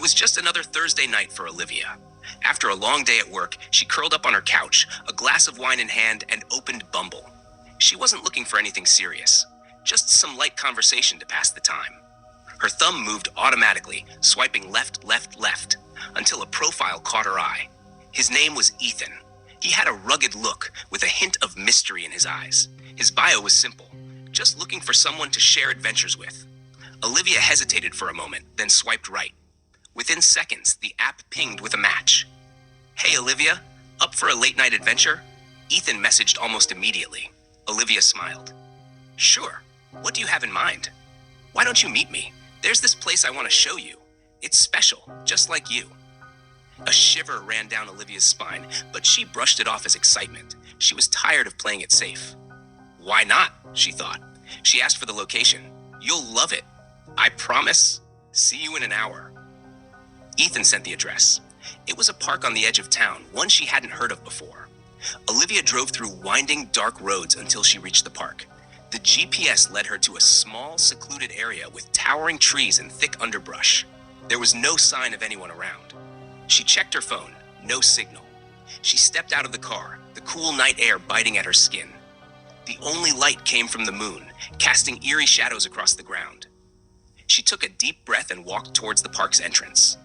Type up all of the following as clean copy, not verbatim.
was just another Thursday night for Olivia. After a long day at work, she curled up on her couch, a glass of wine in hand, and opened Bumble. She wasn't looking for anything serious, just some light conversation to pass the time. Her thumb moved automatically, swiping left, left, left, until a profile caught her eye. His name was Ethan. He had a rugged look with a hint of mystery in his eyes. His bio was simple, just looking for someone to share adventures with. Olivia hesitated for a moment, then swiped right. Within seconds, the app pinged with a match. "Hey Olivia, up for a late-night adventure?" Ethan messaged almost immediately. Olivia smiled. "Sure, what do you have in mind? Why don't you meet me? There's this place I want to show you. It's special, just like you." A shiver ran down Olivia's spine, but she brushed it off as excitement. She was tired of playing it safe. "Why not?" she thought. She asked for the location. "You'll love it. I promise. See you in an hour." Ethan sent the address. It was a park on the edge of town, one she hadn't heard of before. Olivia drove through winding, dark roads until she reached the park. The GPS led her to a small, secluded area with towering trees and thick underbrush. There was no sign of anyone around. She checked her phone. No signal. She stepped out of the car, the cool night air biting at her skin. The only light came from the moon, casting eerie shadows across the ground. She took a deep breath and walked towards the park's entrance.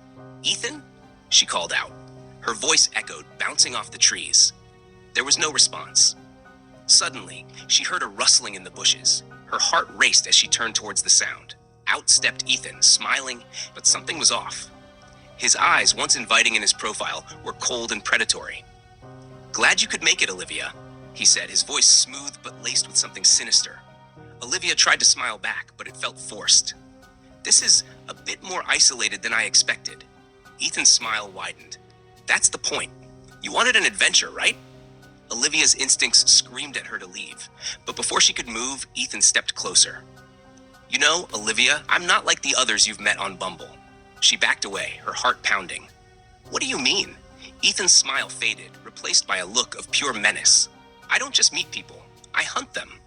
"Ethan?" she called out. Her voice echoed, bouncing off the trees. There was no response. Suddenly, she heard a rustling in the bushes. Her heart raced as she turned towards the sound. Out stepped Ethan, smiling, but something was off. His eyes, once inviting in his profile, were cold and predatory. "Glad you could make it, Olivia," he said, his voice smooth but laced with something sinister. Olivia tried to smile back, but it felt forced. "This is a bit more isolated than I expected." Ethan's smile widened. "That's the point. You wanted an adventure, right?" Olivia's instincts screamed at her to leave, but before she could move, Ethan stepped closer. "You know, Olivia, I'm not like the others you've met on Bumble." She backed away, her heart pounding. "What do you mean?" Ethan's smile faded, replaced by a look of pure menace. "I don't just meet people, I hunt them."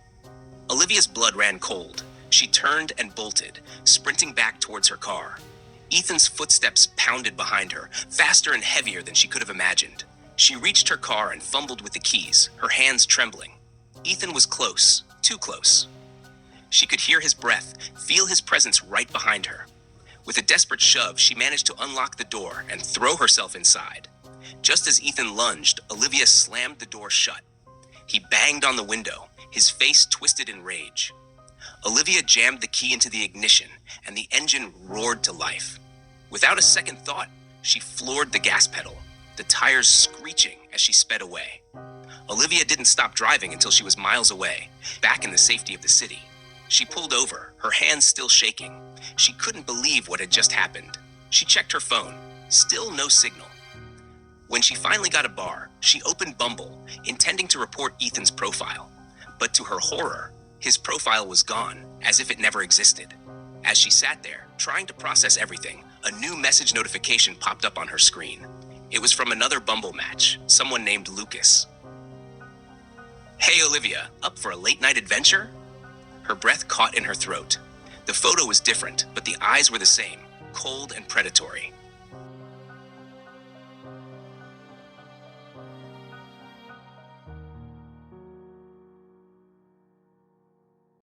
Olivia's blood ran cold. She turned and bolted, sprinting back towards her car. Ethan's footsteps pounded behind her, faster and heavier than she could have imagined. She reached her car and fumbled with the keys, her hands trembling. Ethan was close, too close. She could hear his breath, feel his presence right behind her. With a desperate shove, she managed to unlock the door and throw herself inside. Just as Ethan lunged, Olivia slammed the door shut. He banged on the window, his face twisted in rage. Olivia jammed the key into the ignition, and the engine roared to life. Without a second thought, she floored the gas pedal, the tires screeching as she sped away. Olivia didn't stop driving until she was miles away, back in the safety of the city. She pulled over, her hands still shaking. She couldn't believe what had just happened. She checked her phone. Still no signal. When she finally got a bar, she opened Bumble, intending to report Ethan's profile. But to her horror, his profile was gone, as if it never existed. As she sat there, trying to process everything, a new message notification popped up on her screen. It was from another Bumble match, someone named Lucas. "Hey Olivia, up for a late-night adventure?" Her breath caught in her throat. The photo was different, but the eyes were the same, cold and predatory.